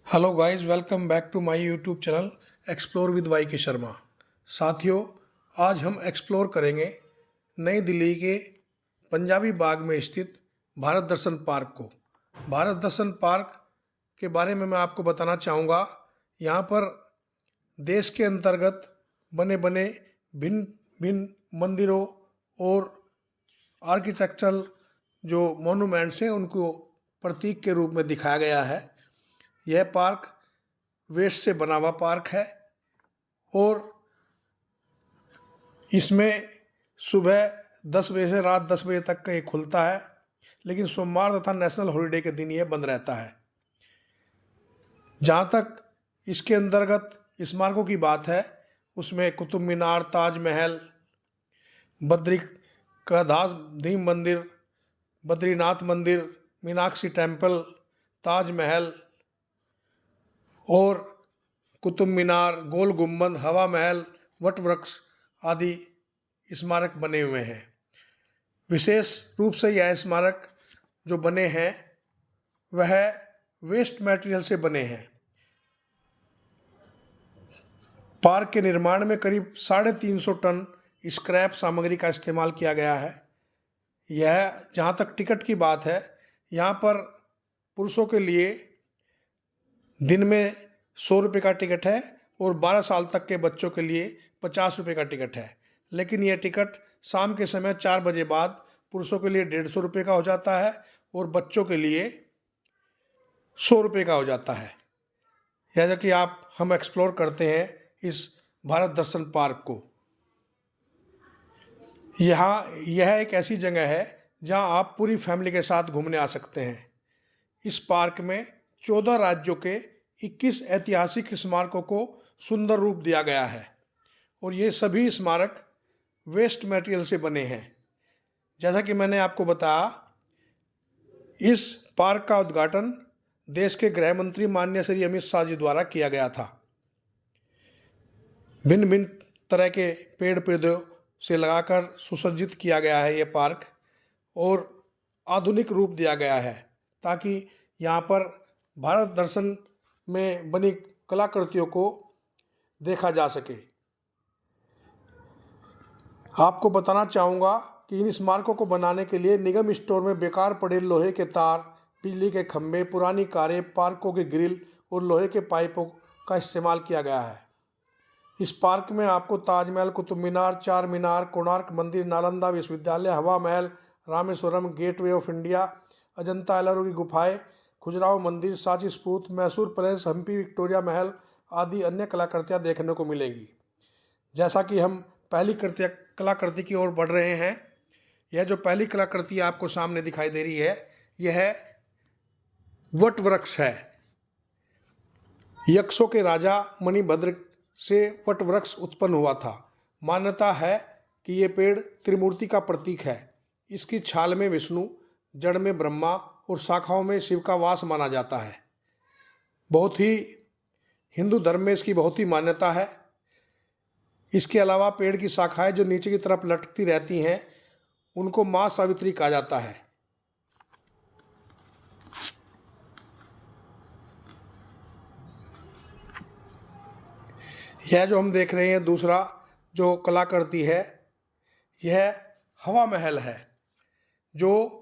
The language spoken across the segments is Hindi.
Hello guys, welcome back to my YouTube channel explore with Y K Sharma. साथियों, आज हम एक्सप्लोर करेंगे नई दिल्ली के पंजाबी बाग में स्थित भारत दर्शन पार्क को। भारत दर्शन पार्क के बारे में मैं आपको बताना चाहूँगा। यहाँ पर देश के अंतर्गत बने बने भिन्न भिन्न मंदिरों और आर्किटेक्चरल जो मोनूमेंट्स हैं उनको प्रतीक के रूप में दिखाया गया है। यह पार्क वेस्ट से बना हुआ पार्क है और इसमें सुबह 10 बजे से रात 10 बजे तक का ये खुलता है, लेकिन सोमवार तथा नेशनल हॉलिडे के दिन ये बंद रहता है। जहाँ तक इसके अंतर्गत स्मारकों की बात है, उसमें कुतुब मीनार, ताजमहल, बद्रिकाधीश मंदिर, बद्रीनाथ मंदिर, मीनाक्षी टेम्पल, ताजमहल और कुतुब मीनार, गोल गुम्बद, हवा महल, वट वृक्ष आदि स्मारक बने हुए हैं। विशेष रूप से यह स्मारक जो बने हैं वह वेस्ट मटेरियल से बने हैं। पार्क के निर्माण में करीब 350 टन स्क्रैप सामग्री का इस्तेमाल किया गया है। यह जहाँ तक टिकट की बात है, यहाँ पर पुरुषों के लिए दिन में 100 रुपये का टिकट है और 12 साल तक के बच्चों के लिए 50 रुपये का टिकट है। लेकिन यह टिकट शाम के समय 4 बजे बाद पुरुषों के लिए 150 रुपये का हो जाता है और बच्चों के लिए 100 रुपये का हो जाता है। जैसा कि हम एक्सप्लोर करते हैं इस भारत दर्शन पार्क को। यह एक ऐसी जगह है जहां आप पूरी फैमिली के साथ घूमने आ सकते हैं। इस पार्क में 14 राज्यों के 21 ऐतिहासिक स्मारकों को सुंदर रूप दिया गया है और ये सभी स्मारक वेस्ट मटेरियल से बने हैं। जैसा कि मैंने आपको बताया, इस पार्क का उद्घाटन देश के गृह मंत्री माननीय श्री अमित शाह जी द्वारा किया गया था। भिन्न भिन्न तरह के पेड़ पौधों से लगाकर सुसज्जित किया गया है ये पार्क और आधुनिक रूप दिया गया है ताकि यहाँ पर भारत दर्शन में बनी कलाकृतियों को देखा जा सके। आपको बताना चाहूँगा कि इन स्मारकों को बनाने के लिए निगम स्टोर में बेकार पड़े लोहे के तार, बिजली के खंभे, पुरानी कारें, पार्कों के ग्रिल और लोहे के पाइपों का इस्तेमाल किया गया है। इस पार्क में आपको ताजमहल, कुतुब मीनार, चार मीनार, कोणार्क मंदिर, नालंदा विश्वविद्यालय, हवा महल, Rameswaram, gateway of India, Ajanta Ellora की गुफाएं, खजुराहो मंदिर, सांची स्तूप, मैसूर पैलेस, हम्पी विक्टोरिया महल आदि अन्य कलाकृतियाँ देखने को मिलेगी। जैसा कि हम पहली कलाकृति की ओर बढ़ रहे हैं, यह जो पहली कलाकृति आपको सामने दिखाई दे रही है, यह वट वृक्ष है। यक्षों के राजा मणिभद्र से वट वृक्ष उत्पन्न हुआ था। मान्यता है कि ये पेड़ त्रिमूर्ति का प्रतीक है। इसकी छाल में विष्णु, जड़ में ब्रह्मा और शाखाओं में शिव का वास माना जाता है। हिंदू धर्म में इसकी बहुत ही मान्यता है। इसके अलावा पेड़ की शाखाएं जो नीचे की तरफ लटकती रहती हैं, उनको माँ सावित्री कहा जाता है। यह जो हम देख रहे हैं दूसरा जो कलाकृति है, यह हवा महल है, जो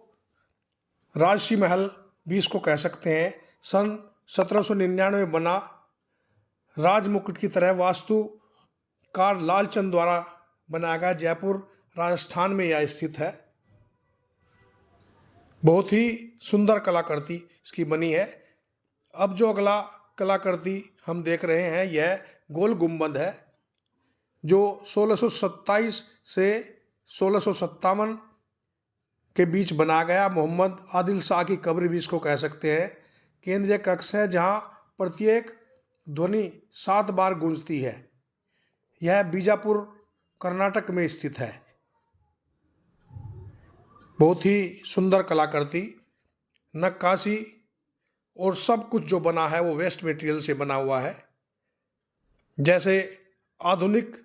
राजसी महल भी इसको कह सकते हैं। सन 1799 में बना राजमुकुट की तरह वास्तुकार लालचंद द्वारा बनाया गया, जयपुर राजस्थान में यह स्थित है। बहुत ही सुंदर कलाकृति इसकी बनी है। अब जो अगला कलाकृति हम देख रहे हैं, यह गोल गुम्बद है, जो 1627 से 1657 के बीच बनाया गया। मोहम्मद आदिल शाह की कब्र भी इसको कह सकते हैं। केंद्रीय कक्ष है जहां प्रत्येक ध्वनि 7 बार गूंजती है। यह बीजापुर कर्नाटक में स्थित है। बहुत ही सुंदर कलाकृति, नक्काशी और सब कुछ जो बना है वो वेस्ट मटेरियल से बना हुआ है। जैसे आधुनिक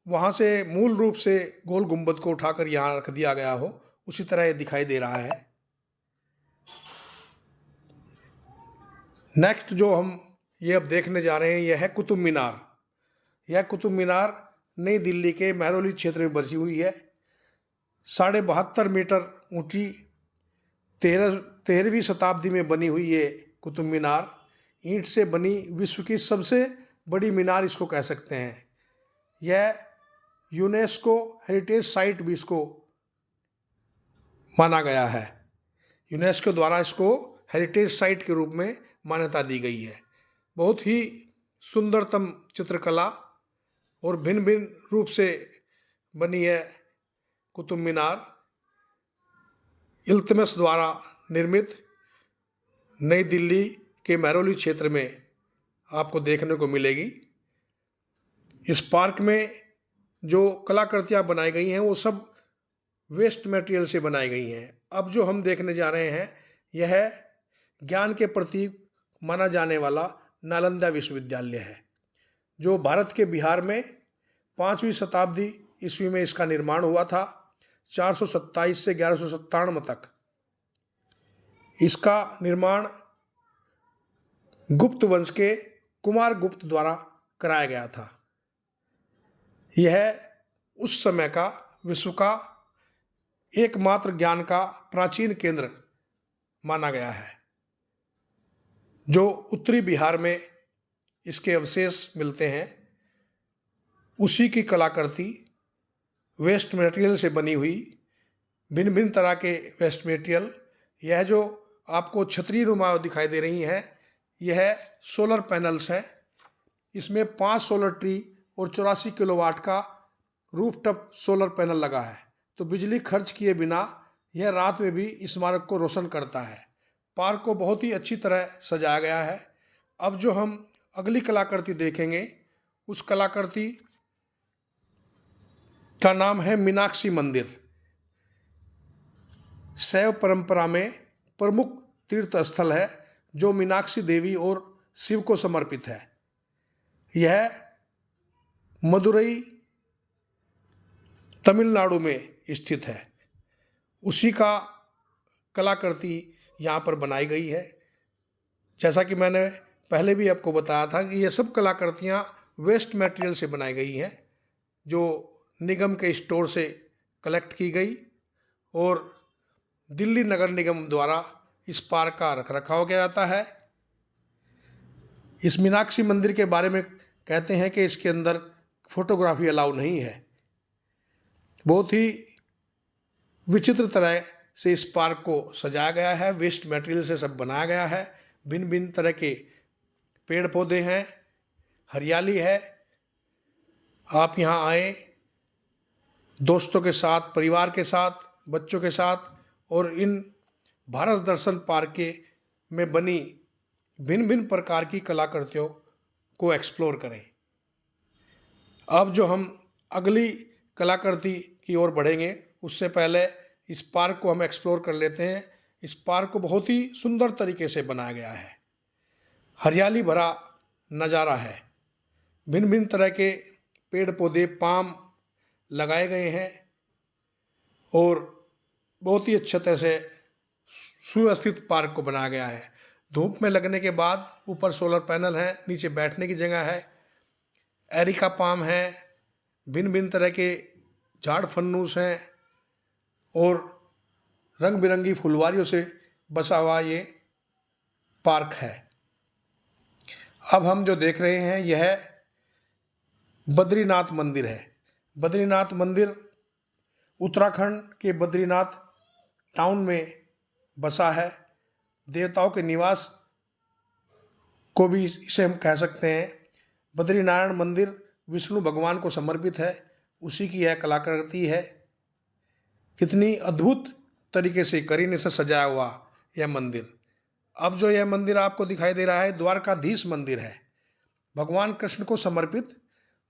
वहाँ से मूल रूप से गोल गुंबद को उठाकर यहाँ रख दिया गया हो, उसी तरह ये दिखाई दे रहा है। नेक्स्ट जो हम ये अब देखने जा रहे हैं, यह है कुतुब मीनार। यह कुतुब मीनार नई दिल्ली के महरौली क्षेत्र में बसी हुई है। 72.5 मीटर ऊंची 13वीं शताब्दी में बनी हुई ये कुतुब मीनार ईंट से बनी विश्व की सबसे बड़ी मीनार इसको कह सकते हैं। यह यूनेस्को हेरिटेज साइट भी इसको माना गया है। यूनेस्को द्वारा इसको हेरिटेज साइट के रूप में मान्यता दी गई है। बहुत ही सुंदरतम चित्रकला और भिन्न भिन्न रूप से बनी है कुतुब मीनार। इल्तुतमिश द्वारा निर्मित नई दिल्ली के महरौली क्षेत्र में आपको देखने को मिलेगी। इस पार्क में जो कलाकृतियाँ बनाई गई हैं वो सब वेस्ट मटेरियल से बनाई गई हैं। अब जो हम देखने जा रहे हैं यह ज्ञान के प्रतीक माना जाने वाला नालंदा विश्वविद्यालय है, जो भारत के बिहार में 5वीं शताब्दी ईस्वी में इसका निर्माण हुआ था। 427 से 1197 तक इसका निर्माण गुप्त वंश के कुमार गुप्त द्वारा कराया गया था। यह उस समय का विश्व का एकमात्र ज्ञान का प्राचीन केंद्र माना गया है। जो उत्तरी बिहार में इसके अवशेष मिलते हैं, उसी की कलाकृति वेस्ट मटेरियल से बनी हुई, भिन्न भिन्न तरह के वेस्ट मटेरियल। यह जो आपको छतरी नुमा दिखाई दे रही हैं, यह सोलर पैनल्स हैं। इसमें 5 सोलर ट्री और 84 किलोवाट का रूफटॉप सोलर पैनल लगा है, तो बिजली खर्च किए बिना यह रात में भी स्मारक को रोशन करता है। पार्क को बहुत ही अच्छी तरह सजाया गया है। अब जो हम अगली कलाकृति देखेंगे, उस कलाकृति का नाम है मीनाक्षी मंदिर। शैव परंपरा में प्रमुख तीर्थ स्थल है, जो मीनाक्षी देवी और शिव को समर्पित है। यह मदुरई तमिलनाडु में स्थित है। उसी का कलाकृति यहाँ पर बनाई गई है। जैसा कि मैंने पहले भी आपको बताया था कि ये सब कलाकृतियाँ वेस्ट मटेरियल से बनाई गई हैं, जो निगम के स्टोर से कलेक्ट की गई और दिल्ली नगर निगम द्वारा इस पार्क का रखरखाव किया जाता है। इस मीनाक्षी मंदिर के बारे में कहते हैं कि इसके अंदर फोटोग्राफी अलाउ नहीं है। बहुत ही विचित्र तरह से इस पार्क को सजाया गया है, वेस्ट मटेरियल से सब बनाया गया है। भिन्न भिन्न तरह के पेड़ पौधे हैं, हरियाली है। आप यहाँ आए दोस्तों के साथ, परिवार के साथ, बच्चों के साथ, और इन भारत दर्शन पार्क के में बनी भिन्न भिन्न प्रकार की कलाकृतियों को एक्सप्लोर करें। अब जो हम अगली कलाकृति की ओर बढ़ेंगे, उससे पहले इस पार्क को हम एक्सप्लोर कर लेते हैं। इस पार्क को बहुत ही सुंदर तरीके से बनाया गया है। हरियाली भरा नज़ारा है। भिन्न भिन्न तरह के पेड़ पौधे, पाम लगाए गए हैं और बहुत ही अच्छे तरह से सुव्यवस्थित पार्क को बनाया गया है। धूप में लगने के बाद ऊपर सोलर पैनल है, नीचे बैठने की जगह है, एरिका पाम है, भिन्न भिन्न तरह के झाड़ फन्नूस हैं और रंग बिरंगी फुलवारियों से बसा हुआ ये पार्क है। अब हम जो देख रहे हैं यह बद्रीनाथ मंदिर है। बद्रीनाथ मंदिर उत्तराखंड के बद्रीनाथ टाउन में बसा है। देवताओं के निवास को भी इसे हम कह सकते हैं। बद्रीनारायण मंदिर विष्णु भगवान को समर्पित है, उसी की यह कलाकृति है। कितनी अद्भुत तरीके से करीने से सजाया हुआ यह मंदिर। अब जो यह मंदिर आपको दिखाई दे रहा है, द्वारकाधीश मंदिर है। भगवान कृष्ण को समर्पित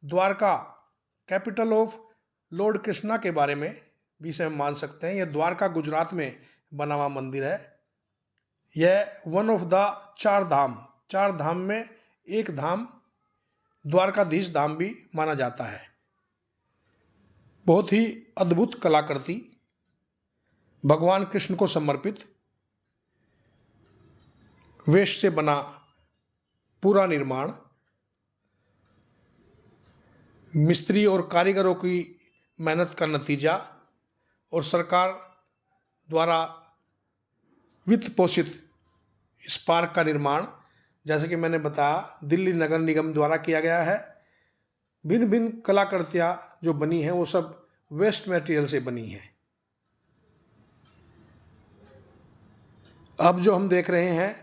Dwarka, capital of Lord Krishna के बारे में भी इसे हम मान सकते हैं। यह द्वारका गुजरात में बना हुआ मंदिर है। यह वन ऑफ द 4 धाम, 4 धाम में एक धाम द्वारकाधीश धाम भी माना जाता है। बहुत ही अद्भुत कलाकृति, भगवान कृष्ण को समर्पित वेस्ट से बना पूरा निर्माण मिस्त्री और कारीगरों की मेहनत का नतीजा और सरकार द्वारा वित्त पोषित इस पार्क का निर्माण, जैसे कि मैंने बताया, दिल्ली नगर निगम द्वारा किया गया है। भिन्न भिन्न कलाकृतियाँ जो बनी हैं वो सब वेस्ट मटेरियल से बनी हैं। अब जो हम देख रहे हैं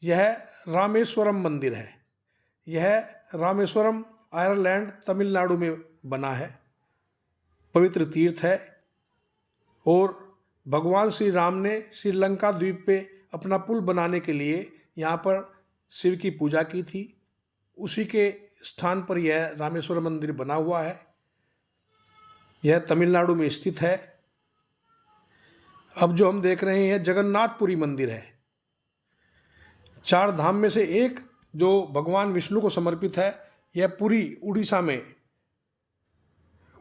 यह रामेश्वरम मंदिर है। यह रामेश्वरम आयरलैंड तमिलनाडु में बना है। पवित्र तीर्थ है और भगवान श्री राम ने श्रीलंका द्वीप पे अपना पुल बनाने के लिए यहाँ पर शिव की पूजा की थी। उसी के स्थान पर यह रामेश्वरम मंदिर बना हुआ है। यह तमिलनाडु में स्थित है। अब जो हम देख रहे हैं जगन्नाथपुरी मंदिर है। चार धाम में से एक जो भगवान विष्णु को समर्पित है, यह पूरी उड़ीसा में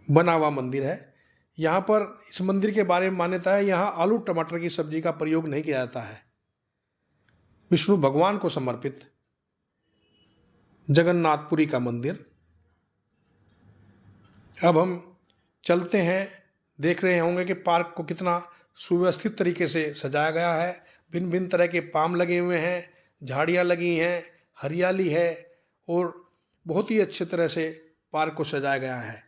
बना हुआ मंदिर है। यहाँ पर इस मंदिर के बारे में मान्यता है, यहाँ आलू टमाटर की सब्जी का प्रयोग नहीं किया जाता है। विष्णु भगवान को समर्पित जगन्नाथपुरी का मंदिर। अब हम चलते हैं, देख रहे होंगे कि पार्क को कितना सुव्यवस्थित तरीके से सजाया गया है। भिन्न भिन्न तरह के पाम लगे हुए हैं, झाड़ियाँ लगी हैं, हरियाली है और बहुत ही अच्छे तरह से पार्क को सजाया गया है।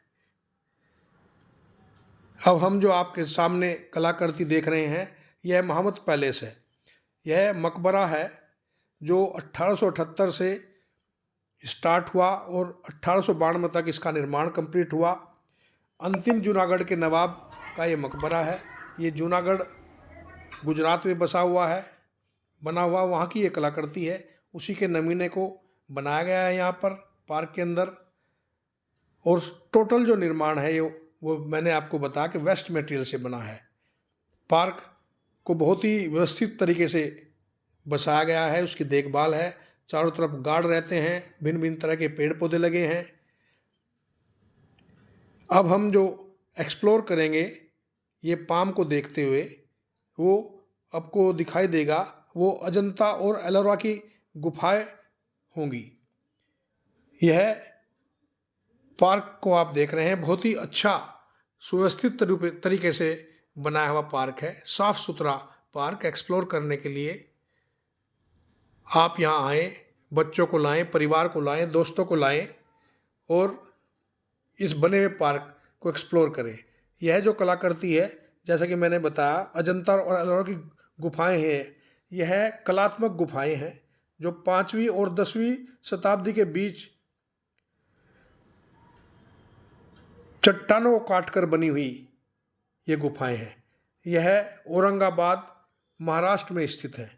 अब हम जो आपके सामने कलाकृति देख रहे हैं यह महामत पैलेस है। यह मकबरा है जो 1878 से स्टार्ट हुआ और 1892 तक इसका निर्माण कंप्लीट हुआ। अंतिम जूनागढ़ के नवाब का ये मकबरा है। ये जूनागढ़ गुजरात में बसा हुआ है, बना हुआ वहाँ की ये कलाकृति है। उसी के नमूने को बनाया गया है यहाँ पर पार्क के अंदर। और टोटल जो निर्माण है ये वो मैंने आपको बताया कि वेस्ट मटेरियल से बना है। पार्क को बहुत ही व्यवस्थित तरीके से बसाया गया है, उसकी देखभाल है। चारों तरफ गार्ड रहते हैं, भिन्न भिन्न तरह के पेड़ पौधे लगे हैं। अब हम जो एक्सप्लोर करेंगे ये पाम को देखते हुए, वो आपको दिखाई देगा वो अजंता और एलोरा की गुफाएं होंगी। यह पार्क को आप देख रहे हैं, बहुत ही अच्छा सुव्यवस्थित तरीके से बनाया हुआ पार्क है। साफ सुथरा पार्क। एक्सप्लोर करने के लिए आप यहाँ आएँ, बच्चों को लाएं, परिवार को लाएं, दोस्तों को लाएं और इस बने हुए पार्क को एक्सप्लोर करें। यह जो कलाकृति है, जैसा कि मैंने बताया, अजंता और एलोरा की गुफाएं हैं। यह कलात्मक गुफाएं हैं जो 5वीं और 10वीं शताब्दी के बीच चट्टानों को काटकर बनी हुई ये गुफाएं हैं। यह औरंगाबाद महाराष्ट्र में स्थित है।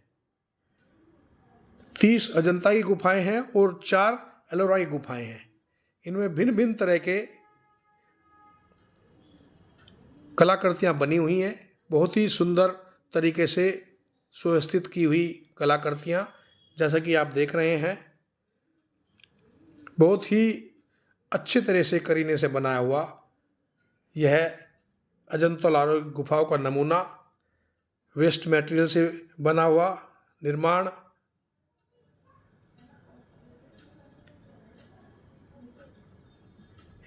30 अजंता की गुफाएं हैं और 4 एलोरा की गुफाएं हैं। इनमें भिन्न भिन्न तरह के कलाकृतियाँ बनी हुई हैं। बहुत ही सुंदर तरीके से सुव्यवस्थित की हुई कलाकृतियाँ, जैसा कि आप देख रहे हैं। बहुत ही अच्छे तरह से करीने से बनाया हुआ यह अजंता एलोरा गुफाओं का नमूना, वेस्ट मटेरियल से बना हुआ निर्माण।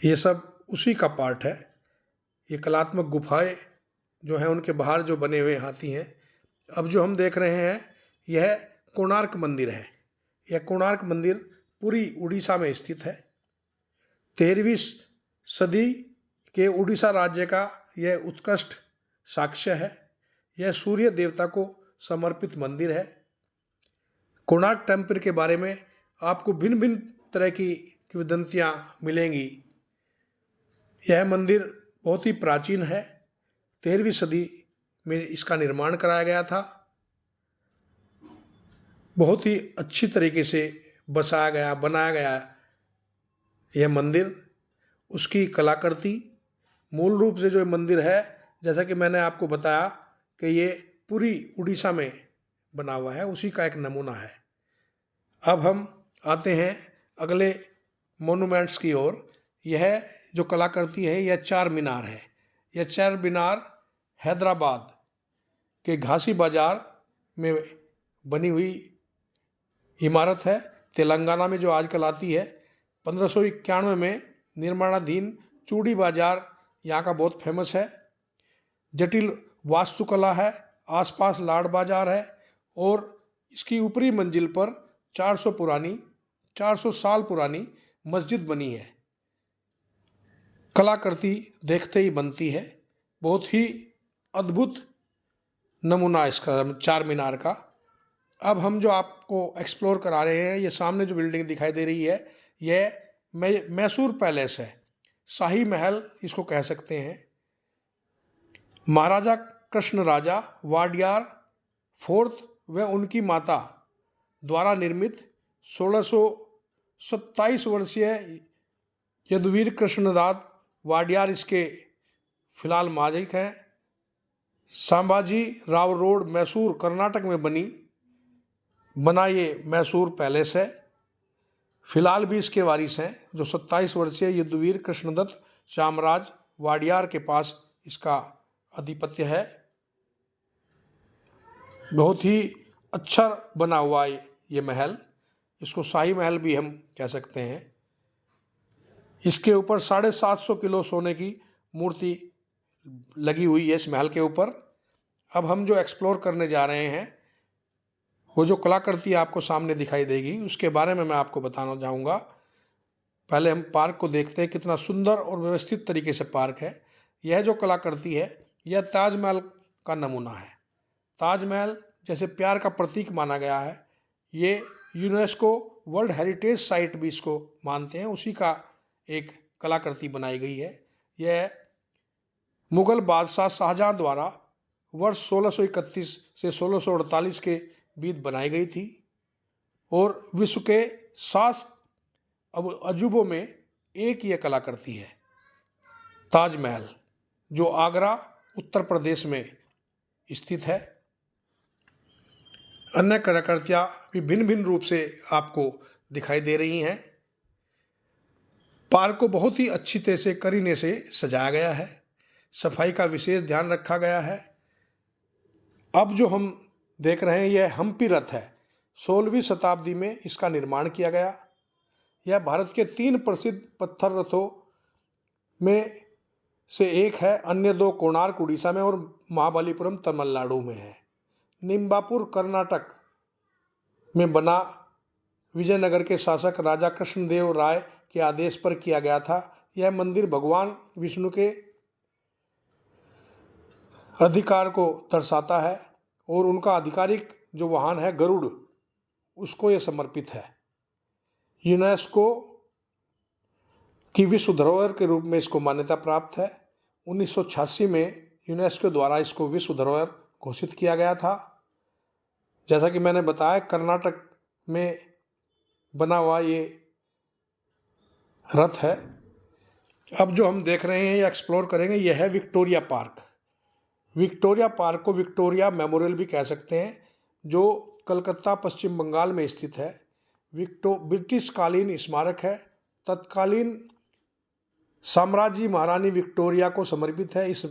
ये सब उसी का पार्ट है। ये कलात्मक गुफाएं जो हैं उनके बाहर जो बने हुए हाथी हैं। अब जो हम देख रहे हैं यह कोणार्क मंदिर है। यह कोणार्क मंदिर पूरी उड़ीसा में स्थित है। 13वीं सदी के उड़ीसा राज्य का यह उत्कृष्ट साक्ष्य है। यह सूर्य देवता को समर्पित मंदिर है। कोणार्क टेम्पल के बारे में आपको भिन्न भिन्न तरह की किंवदंतियाँ मिलेंगी। यह मंदिर बहुत ही प्राचीन है। 13वीं सदी में इसका निर्माण कराया गया था। बहुत ही अच्छी तरीके से बसाया गया, बनाया गया यह मंदिर। उसकी कलाकृति मूल रूप से जो मंदिर है, जैसा कि मैंने आपको बताया कि ये पूरी उड़ीसा में बना हुआ है, उसी का एक नमूना है। अब हम आते हैं अगले मोनूमेंट्स की ओर। यह जो कलाकृति है यह चार मीनार है। यह चार मीनार हैदराबाद के घासी बाजार में बनी हुई इमारत है। तेलंगाना में जो आजकल आती है। 1591 में निर्माणाधीन चूड़ी बाजार यहाँ का बहुत फेमस है। जटिल वास्तुकला है, आसपास लाड बाजार है और इसकी ऊपरी मंजिल पर 400 साल पुरानी मस्जिद बनी है। कलाकृति देखते ही बनती है। बहुत ही अद्भुत नमूना इसका चार मीनार का। अब हम जो आपको एक्सप्लोर करा रहे हैं, ये सामने जो बिल्डिंग दिखाई दे रही है, यह मैसूर पैलेस है। शाही महल इसको कह सकते हैं। महाराजा कृष्ण राजा वाडियार फोर्थ व उनकी माता द्वारा निर्मित 1627 वर्षीय यदुवीर कृष्णदास वाडियार इसके फिलहाल मालिक हैं। संभाजी राव रोड, मैसूर, कर्नाटक में बना ये मैसूर पैलेस है। फिलहाल भी इसके वारिस हैं, जो 27 वर्षीय यदुवीर कृष्णदत्त चामराज वाडियार के पास इसका आधिपत्य है। बहुत ही अच्छा बना हुआ ये महल, इसको शाही महल भी हम कह सकते हैं। इसके ऊपर 750 किलो सोने की मूर्ति लगी हुई है इस महल के ऊपर। अब हम जो एक्सप्लोर करने जा रहे हैं, वो जो कलाकृति आपको सामने दिखाई देगी, उसके बारे में मैं आपको बताना चाहूँगा। पहले हम पार्क को देखते हैं, कितना सुंदर और व्यवस्थित तरीके से पार्क है। यह जो कलाकृति है, यह ताजमहल का नमूना है। ताजमहल जैसे प्यार का प्रतीक माना गया है। ये यूनेस्को वर्ल्ड हेरिटेज साइट भी इसको मानते हैं, उसी का एक कलाकृति बनाई गई है। यह मुगल बादशाह शाहजहां द्वारा वर्ष 1631 से 1648 के बीच बनाई गई थी और विश्व के 7 अजूबों में एक यह कलाकृति है। ताजमहल जो आगरा उत्तर प्रदेश में स्थित है। अन्य कलाकृतियाँ भी भिन्न भिन्न रूप से आपको दिखाई दे रही हैं। पार्क को बहुत ही अच्छी तरह से करीने से सजाया गया है। सफाई का विशेष ध्यान रखा गया है। अब जो हम देख रहे हैं, यह हम्पी रथ है। 16वीं शताब्दी में इसका निर्माण किया गया। यह भारत के 3 प्रसिद्ध पत्थर रथों में से एक है। अन्य 2 कोणार्क उड़ीसा में और महाबलीपुरम तमिलनाडु में है। निम्बापुर कर्नाटक में बना विजयनगर के शासक राजा कृष्णदेव राय के आदेश पर किया गया था। यह मंदिर भगवान विष्णु के अधिकार को दर्शाता है और उनका आधिकारिक जो वाहन है गरुड़, उसको यह समर्पित है। यूनेस्को की विश्व धरोहर के रूप में इसको मान्यता प्राप्त है। 1986 में यूनेस्को द्वारा इसको विश्व धरोहर घोषित किया गया था। जैसा कि मैंने बताया, कर्नाटक में बना हुआ ये रथ है। अब जो हम देख रहे हैं या एक्सप्लोर करेंगे, यह है विक्टोरिया पार्क। विक्टोरिया पार्क को विक्टोरिया मेमोरियल भी कह सकते हैं, जो कलकत्ता पश्चिम बंगाल में स्थित है। ब्रिटिश कालीन स्मारक है। तत्कालीन साम्राज्य महारानी विक्टोरिया को समर्पित है। इस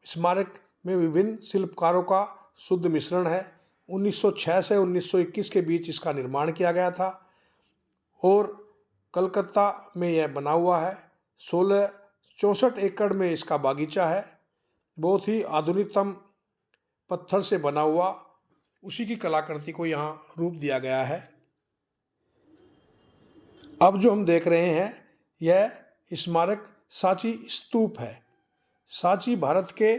स्मारक में विभिन्न शिल्पकारों का शुद्ध मिश्रण है। 1906 से 1921 के बीच इसका निर्माण किया गया था और कलकत्ता में यह बना हुआ है। 64 एकड़ में इसका बागीचा है। बहुत ही आधुनिकतम पत्थर से बना हुआ, उसी की कलाकृति को यहाँ रूप दिया गया है। अब जो हम देख रहे हैं, यह स्मारक सांची स्तूप है। सांची भारत के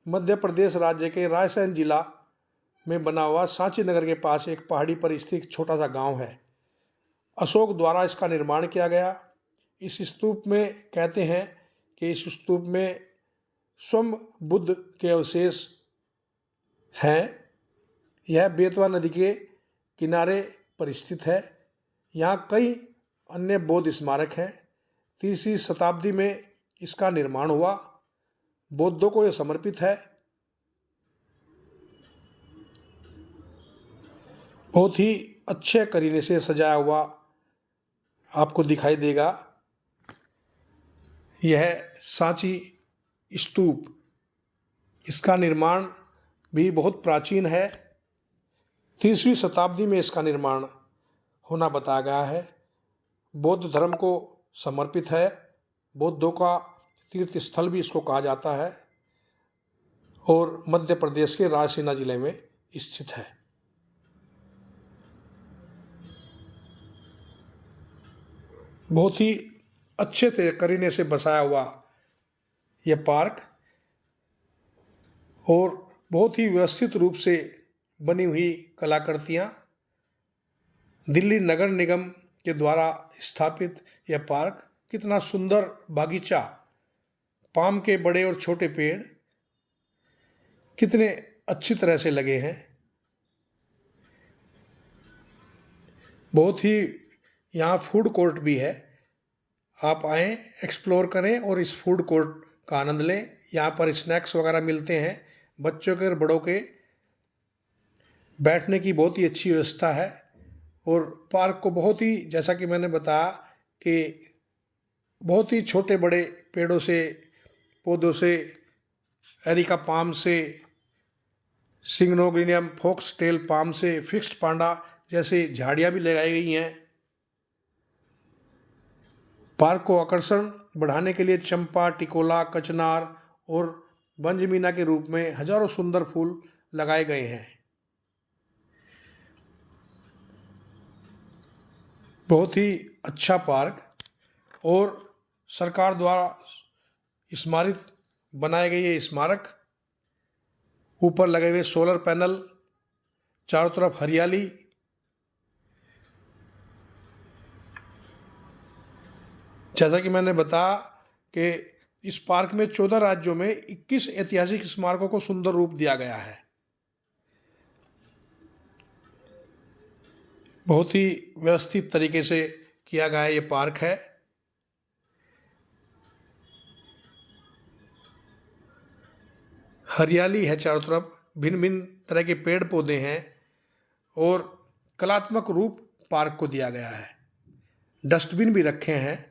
मध्य प्रदेश राज्य के रायसेन जिला में बना हुआ सांची नगर के पास एक पहाड़ी पर स्थित छोटा सा गांव है। अशोक द्वारा इसका निर्माण किया गया। इस स्तूप में कहते हैं कि इस स्तूप में स्वयं बुद्ध के अवशेष हैं। यह बेतवा नदी के किनारे पर स्थित है। यहाँ कई अन्य बौद्ध स्मारक हैं। 3वीं शताब्दी में इसका निर्माण हुआ। बौद्धों को यह समर्पित है। बहुत ही अच्छे करीने से सजाया हुआ आपको दिखाई देगा। यह सांची स्तूप, इसका निर्माण भी बहुत प्राचीन है। 30वीं शताब्दी में इसका निर्माण होना बताया गया है। बौद्ध धर्म को समर्पित है। बौद्धों का तीर्थ स्थल भी इसको कहा जाता है और मध्य प्रदेश के रायसीना जिले में स्थित है। बहुत ही अच्छे करीने से बसाया हुआ यह पार्क और बहुत ही व्यवस्थित रूप से बनी हुई कलाकृतियाँ, दिल्ली नगर निगम के द्वारा स्थापित यह पार्क, कितना सुंदर बागीचा, पाम के बड़े और छोटे पेड़ कितने अच्छी तरह से लगे हैं। बहुत ही यहाँ फूड कोर्ट भी है। आप आएँ, एक्सप्लोर करें और इस फूड कोर्ट का आनंद लें। यहाँ पर स्नैक्स वगैरह मिलते हैं। बच्चों के और बड़ों के बैठने की बहुत ही अच्छी व्यवस्था है और पार्क को बहुत ही, जैसा कि मैंने बताया कि बहुत ही छोटे बड़े पेड़ों से, पौधों से, एरिका पाम से, सिग्नोग्रेनियम फोक्सटेल पाम से, फिक्स्ड पांडा जैसे झाड़ियाँ भी लगाई गई हैं। पार्क को आकर्षण बढ़ाने के लिए चंपा, टिकोला, कचनार और वंजमीना के रूप में हजारों सुंदर फूल लगाए गए हैं। बहुत ही अच्छा पार्क और सरकार द्वारा स्मारित बनाए गए ये स्मारक, ऊपर लगे हुए सोलर पैनल, चारों तरफ हरियाली, जैसा कि मैंने बताया कि इस पार्क में 14 राज्यों में 21 ऐतिहासिक स्मारकों को सुंदर रूप दिया गया है। बहुत ही व्यवस्थित तरीके से किया गया ये पार्क है। हरियाली है चारों तरफ, भिन्न भिन्न तरह के पेड़ पौधे हैं और कलात्मक रूप पार्क को दिया गया है। डस्टबिन भी रखे हैं,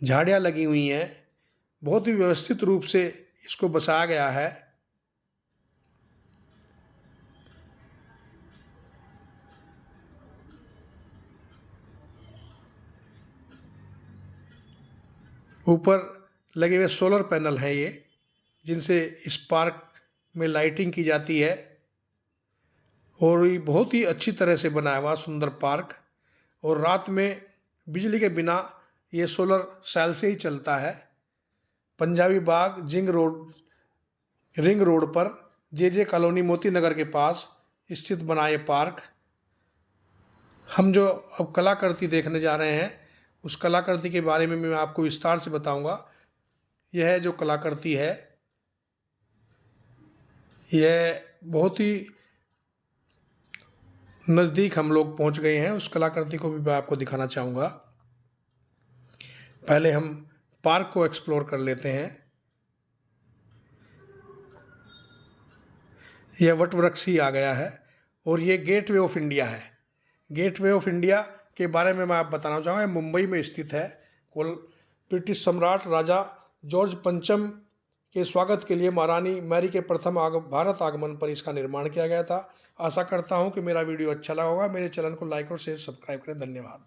झाड़ियाँ लगी हुई हैं, बहुत ही व्यवस्थित रूप से इसको बसाया गया है। ऊपर लगे हुए सोलर पैनल हैं ये, जिनसे इस पार्क में लाइटिंग की जाती है और ये बहुत ही अच्छी तरह से बनाया हुआ सुंदर पार्क। और रात में बिजली के बिना ये सोलर सेल से ही चलता है। पंजाबी बाग रिंग रोड पर जे कॉलोनी मोती नगर के पास स्थित बना ये पार्क। हम जो अब कलाकृति देखने जा रहे हैं, उस कलाकृति के बारे में मैं आपको विस्तार से बताऊंगा। यह जो कलाकृति है, यह बहुत ही नज़दीक हम लोग पहुंच गए हैं। उस कलाकृति को भी मैं आपको दिखाना चाहूँगा। पहले हम पार्क को एक्सप्लोर कर लेते हैं। यह वटवृक्ष ही आ गया है और ये गेटवे ऑफ इंडिया है। गेटवे ऑफ इंडिया के बारे में मैं आप बताना चाहूँगा। मुंबई में स्थित है। ब्रिटिश सम्राट राजा जॉर्ज पंचम के स्वागत के लिए महारानी मैरी के प्रथम भारत आगमन पर इसका निर्माण किया गया था। आशा करता हूँ कि मेरा वीडियो अच्छा लगा होगा। मेरे चैनल को लाइक और शेयर सब्सक्राइब करें। धन्यवाद।